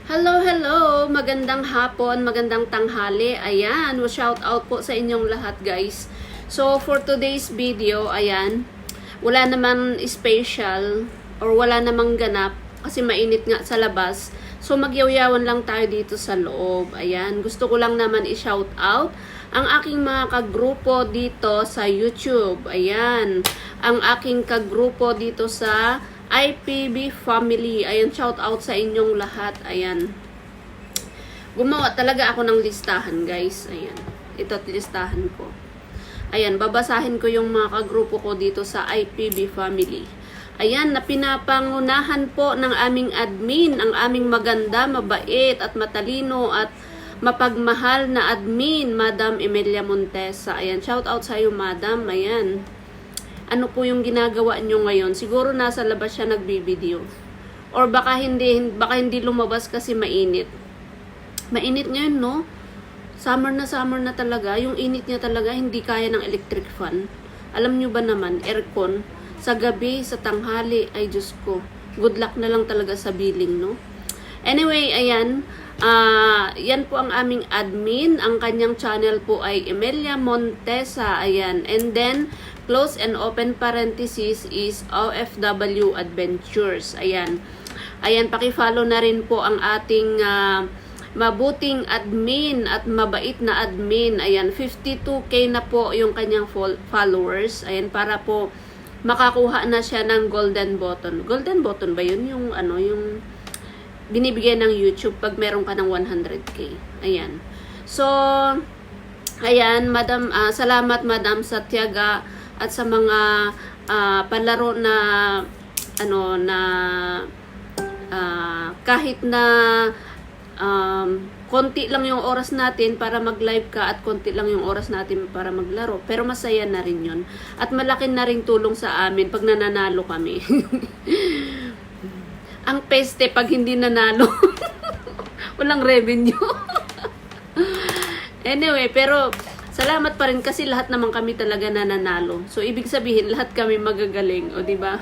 Hello, hello! Magandang hapon, magandang tanghali. Ayan, shout out po sa inyong lahat guys. So, for today's video, ayan, wala namang special or wala namang ganap kasi mainit nga sa labas. So, magyawyawan lang tayo dito sa loob. Ayan, gusto ko lang naman i-shout out ang aking mga kagrupo dito sa YouTube. Ayan, ang aking kagrupo dito sa IPB family. Ayan, shout out sa inyong lahat. Ayan. Gumawa talaga ako ng listahan, guys. Ayan. Ito't listahan ko. Ayan, babasahin ko yung mga kagrupo ko dito sa IPB family. Ayan, na pinapangunahan po ng aming admin, ang aming maganda, mabait at matalino at mapagmahal na admin, Madam Emilia Montesa. Ayan, shout out sa iyo, Madam. Ayan. Ano po yung ginagawa nyo ngayon? Siguro nasa labas siya nagbibideo. Or baka hindi lumabas kasi mainit. Mainit ngayon, no? Summer na talaga. Yung init niya talaga, hindi kaya ng electric fan. Alam nyo ba naman, aircon, sa gabi, sa tanghali, ay Diyos ko, good luck na lang talaga sa billing, no? Anyway, ayan, yan po ang aming admin. Ang kanyang channel po ay Emilia Montesa, ayan. And then, close and open parenthesis is OFW Adventures. Ayan. Ayan, paki-follow na rin po ang ating mabuting admin at mabait na admin. Ayan, 52k na po yung kanyang followers. Ayan, para po makakuha na siya ng golden button. Golden button ba yun? Yung ano, yung binibigyan ng YouTube pag meron ka ng 100k. Ayan. So, ayan, Madam, salamat Madam sa tiyaga at sa mga palaro na ano na kahit na konti lang yung oras natin para mag-live ka at konti lang yung oras natin para maglaro. Pero masaya na rin yun. At malaki na rin tulong sa amin pag nananalo kami. Ang peste pag hindi nanalo. Walang revenue. Anyway, pero salamat pa rin kasi lahat naman kami talaga nananalo. So, ibig sabihin, lahat kami magagaling. O, diba?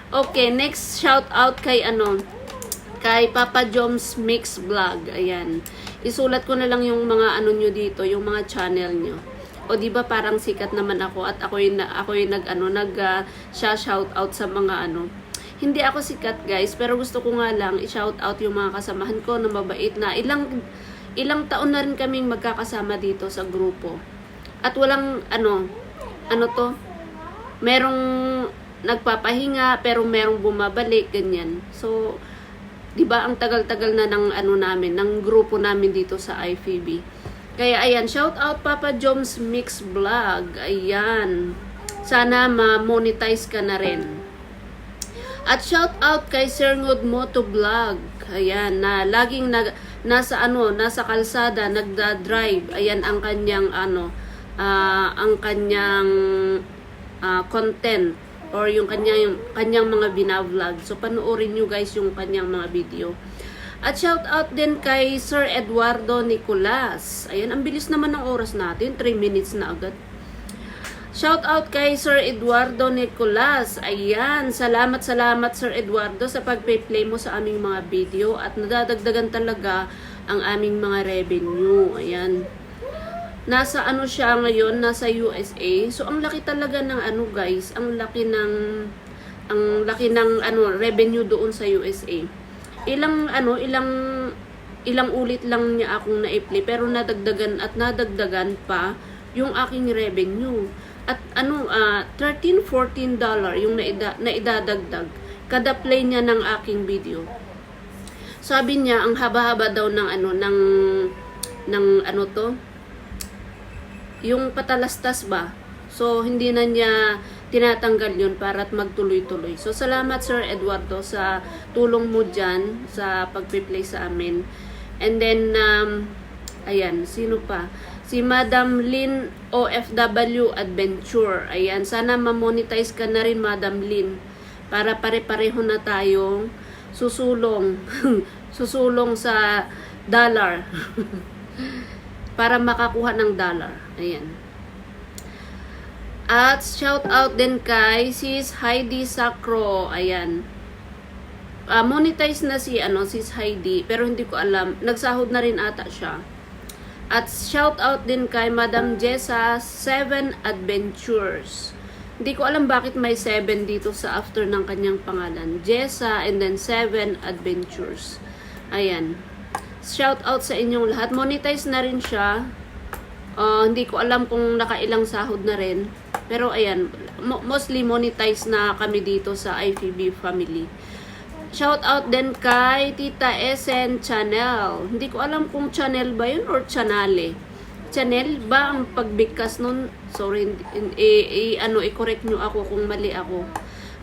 Okay, next shout out kay kay Papa Joms Mix Vlog. Ayan. Isulat ko na lang yung mga nyo dito, yung mga channel nyo. O, diba parang sikat naman ako at ako yung shout out sa mga Hindi ako sikat, guys, pero gusto ko nga lang i-shout out yung mga kasamahan ko na mabait na ilang taon na rin kaming magkakasama dito sa grupo. At walang merong nagpapahinga pero merong bumabalik, ganyan. So, 'di ba ang tagal-tagal na ng namin, ng grupo namin dito sa IFB. Kaya ayan, shout out Papa Joms Mix Vlog. Ayan. Sana ma-monetize ka na rin. At shout out kay Sir Ngod Moto Vlog. Ayan, na laging nasa kalsada nagda-drive. Ayan ang kanyang content or yung kanyang mga bina-vlog. So panoorin niyo guys yung kanyang mga video. At shout out din kay Sir Eduardo Nicolas. Ayan, ang bilis naman ng oras natin, 3 minutes na agad. Shout out kay Sir Eduardo Nicolas. Ayan, salamat Sir Eduardo sa pagpe-play mo sa aming mga video at nadadagdagan talaga ang aming mga revenue. Ayan. Nasa siya ngayon, nasa USA. So ang laki talaga ng guys, ang laki ng revenue doon sa USA. Ilang ulit lang niya akong na-play pero nadagdagan pa yung aking revenue. At $13-14 yung naidadagdag kada play niya ng aking video. Sabi niya ang haba-haba daw ng yung patalastas ba. So hindi na niya tinatanggal yun para at magtuloy-tuloy. So salamat Sir Eduardo sa tulong mo dyan sa pagpe-play sa amin. And then ayan, sino pa? Si Madam Lynn OFW Adventure. Ayan, sana ma-monetize ka na rin, Madam Lynn. Para pare-pareho na tayong susulong. Susulong sa dollar. Para makakuha ng dollar. Ayan. At shout out din kay Sis Heidi Sacro. Ayan. monetize na si Heidi, pero hindi ko alam. Nagsahod na rin ata siya. At shout out din kay Madam Jessa 7 Adventures. Hindi ko alam bakit may 7 dito sa after ng kanyang pangalan. Jessa and then 7 Adventures. Ayan. Shout out sa inyong lahat. Monetize na rin siya. Hindi ko alam kung nakailang sahod na rin. Pero ayan, mostly monetize na kami dito sa IFB family. Shout out din kay Tita Esen Channel. Hindi ko alam kung channel ba yun or channel. Channel ba ang pagbigkas nun? Sorry, i-correct nyo ako kung mali ako.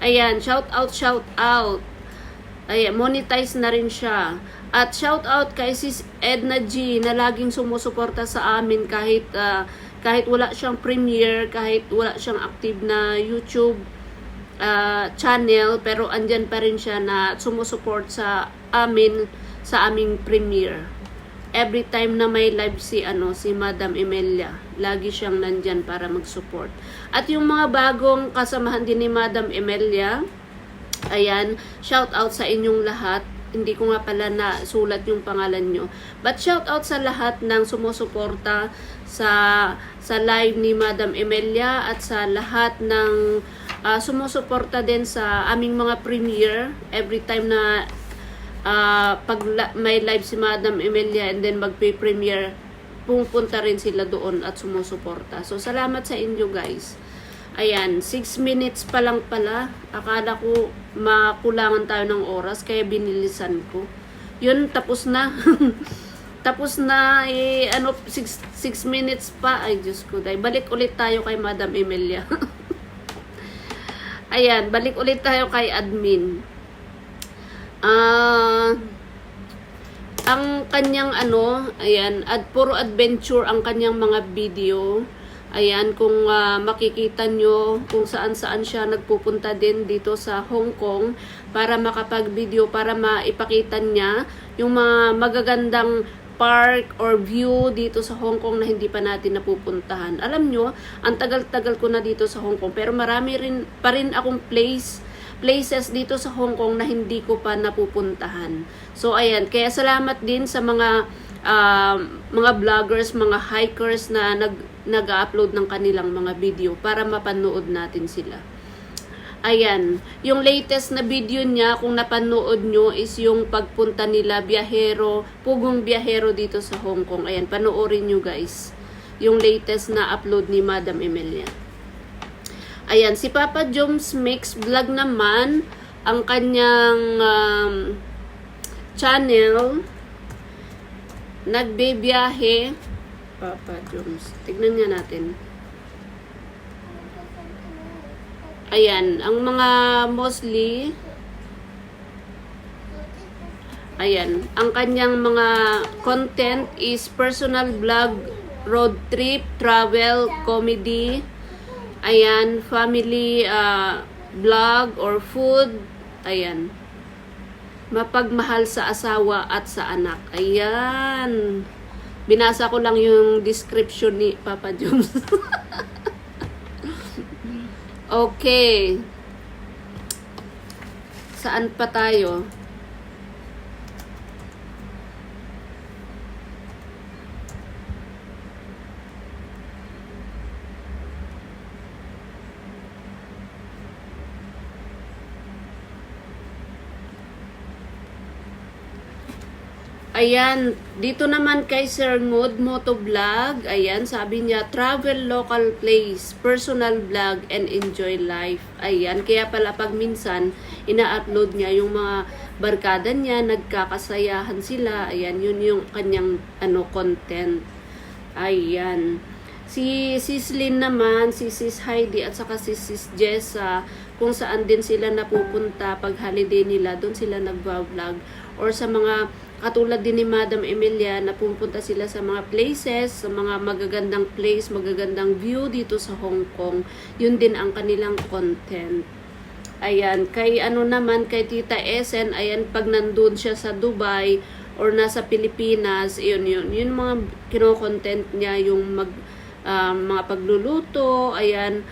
Ayan, shout out. Ayan, monetize na rin siya. At shout out kay Sis Edna G na laging sumusuporta sa amin kahit wala siyang premiere, kahit wala siyang active na YouTube channel, pero andyan pa rin siya na sumusuport sa amin sa aming premiere. Every time na may live si Madam Emelia, lagi siyang nandyan para mag-support. At yung mga bagong kasamahan din ni Madam Emelia, ayan, shout out sa inyong lahat. Hindi ko nga pala na sulat yung pangalan nyo. But shout out sa lahat ng sumusuporta sa live ni Madam Emelia at sa lahat ng sumusuporta din sa aming mga premiere. Every time na pag may live si Madam Emelia and then magpe-premiere, pupunta rin sila doon at sumusuporta. So, salamat sa inyo guys. Ayan, 6 minutes pa lang pala. Akala ko makulangan tayo ng oras, kaya binilisan ko. Yun, tapos na. Tapos na, 6 minutes pa. Ay, Diyos ko. Balik ulit tayo kay Madam Emelia. Ayan, balik ulit tayo kay admin. Ang kanyang ayan, puro adventure ang kanyang mga video. Ayan, kung makikita nyo kung saan-saan siya nagpupunta din dito sa Hong Kong para makapag-video, para maipakita niya yung mga magagandang park or view dito sa Hong Kong na hindi pa natin napupuntahan. Alam nyo, ang tagal-tagal ko na dito sa Hong Kong, pero marami pa rin akong places dito sa Hong Kong na hindi ko pa napupuntahan. So, ayan. Kaya salamat din sa mga vloggers, mga hikers na nag-upload ng kanilang mga video para mapanood natin sila. Ayan. Yung latest na video niya, kung napanood nyo, is yung pagpunta nila pugong biyahero dito sa Hong Kong. Ayan. Panoorin nyo guys. Yung latest na upload ni Madam Emelia. Ayan, si Papa Joms Mix Vlog naman, ang kanyang channel, nagbebiyahe, Papa Joms. Tignan nga natin. Ayan, ang mga mostly, ayan, ang kanyang mga content is personal vlog, road trip, travel, comedy, ayan, family vlog or food. Ayan. Mapagmahal sa asawa at sa anak. Ayan. Binasa ko lang yung description ni Papa Jones. Okay. Saan pa tayo? Ayan, dito naman kay Sir Mood Motovlog. Ayan, sabi niya, travel local place, personal vlog, and enjoy life. Ayan, kaya pala pag minsan, ina-upload niya yung mga barkada niya, nagkakasayahan sila. Ayan, yun yung kanyang content. Ayan. Si Sis Lynn naman, si Sis Heidi, at saka si Sis Jessa, kung saan din sila napupunta pag holiday nila, doon sila nag-vlog. Or sa mga katulad din ni Madam Emelia, na pupunta sila sa mga places, sa mga magagandang place, magagandang view dito sa Hong Kong. Yun din ang kanilang content. Ayan, kay naman, kay Tita Esen, ayan, pag nandun siya sa Dubai or nasa Pilipinas, yun mga kino-content niya, yung mga pagluluto, ayan,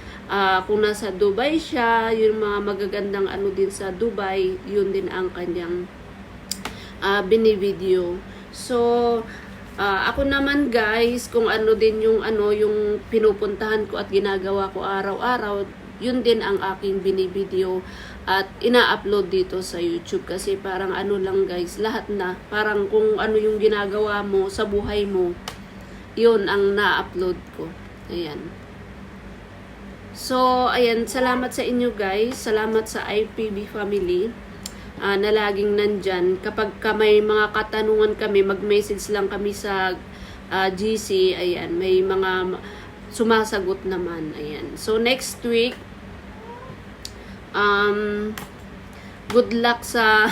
kung nasa Dubai siya, yung mga magagandang ano din sa Dubai, yun din ang kanyang binivideo. So, ako naman guys, kung ano din yung pinupuntahan ko at ginagawa ko araw-araw, yun din ang aking binivideo at ina-upload dito sa YouTube kasi parang ano lang guys, lahat na parang kung ano yung ginagawa mo sa buhay mo, yun ang na-upload ko. Ayan. So, ayan, salamat sa inyo guys, salamat sa IPB family na laging nandyan. Kapag may mga katanungan kami, mag-message lang kami sa GC, ayan, may mga sumasagot naman, ayan. So, next week, good luck sa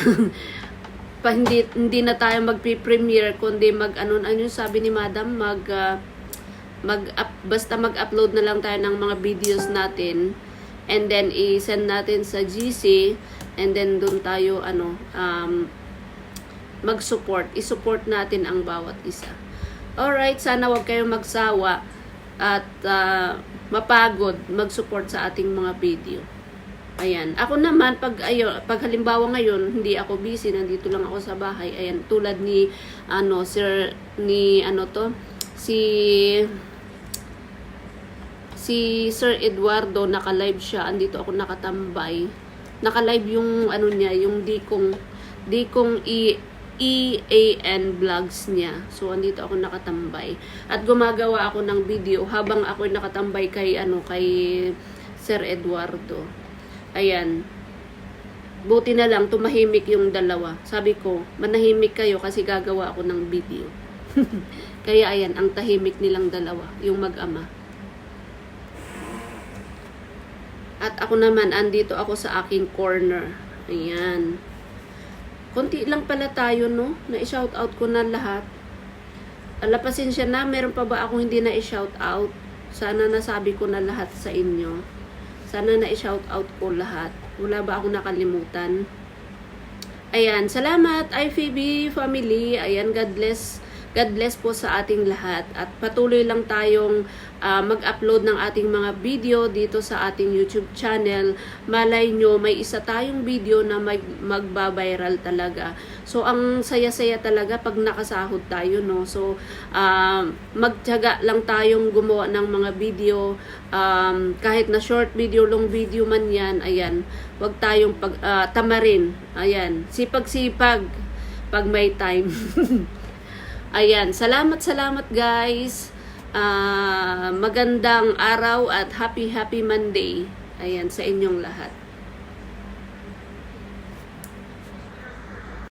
hindi na tayo magpi-premiere kundi ano sabi ni Madam, basta mag-upload na lang tayo ng mga videos natin and then i-send natin sa GC and then doon tayo mag-support, i-support natin ang bawat isa. Alright, sana wag kayong magsawa at mapagod mag-support sa ating mga video. Ayan. Ako naman, pag halimbawa ngayon, hindi ako busy, nandito lang ako sa bahay. Ayan, tulad ni, si Sir Eduardo, naka-live siya. Andito ako nakatambay. Naka-live yung, niya, yung Dikong EAN vlogs niya. So, andito ako nakatambay. At gumagawa ako ng video habang ako nakatambay kay Sir Eduardo. Ayan. Buti na lang, tumahimik yung dalawa. Sabi ko, manahimik kayo kasi gagawa ako ng video. Kaya ayan, ang tahimik nilang dalawa, yung mag-ama. At ako naman, andito ako sa aking corner. Ayan. Konti lang pala tayo, no? Na-shoutout ko na lahat. Pasensya na, meron pa ba ako hindi na-shoutout? Sana nasabi ko na lahat sa inyo. Sana na-shoutout ko lahat. Wala ba akong nakalimutan? Ayan, salamat IFB family. Ayan, God bless. God bless po sa ating lahat. At patuloy lang tayong mag-upload ng ating mga video dito sa ating YouTube channel. Malay nyo, may isa tayong video na magba-viral talaga. So, ang saya-saya talaga pag nakasahod tayo, no? So, magtiyaga lang tayong gumawa ng mga video. Kahit na short video, long video man yan, ayan. Huwag tayong tamarin. Ayan, sipag-sipag pag may time. Ayan, salamat guys. Magandang araw at happy Monday. Ayan, sa inyong lahat.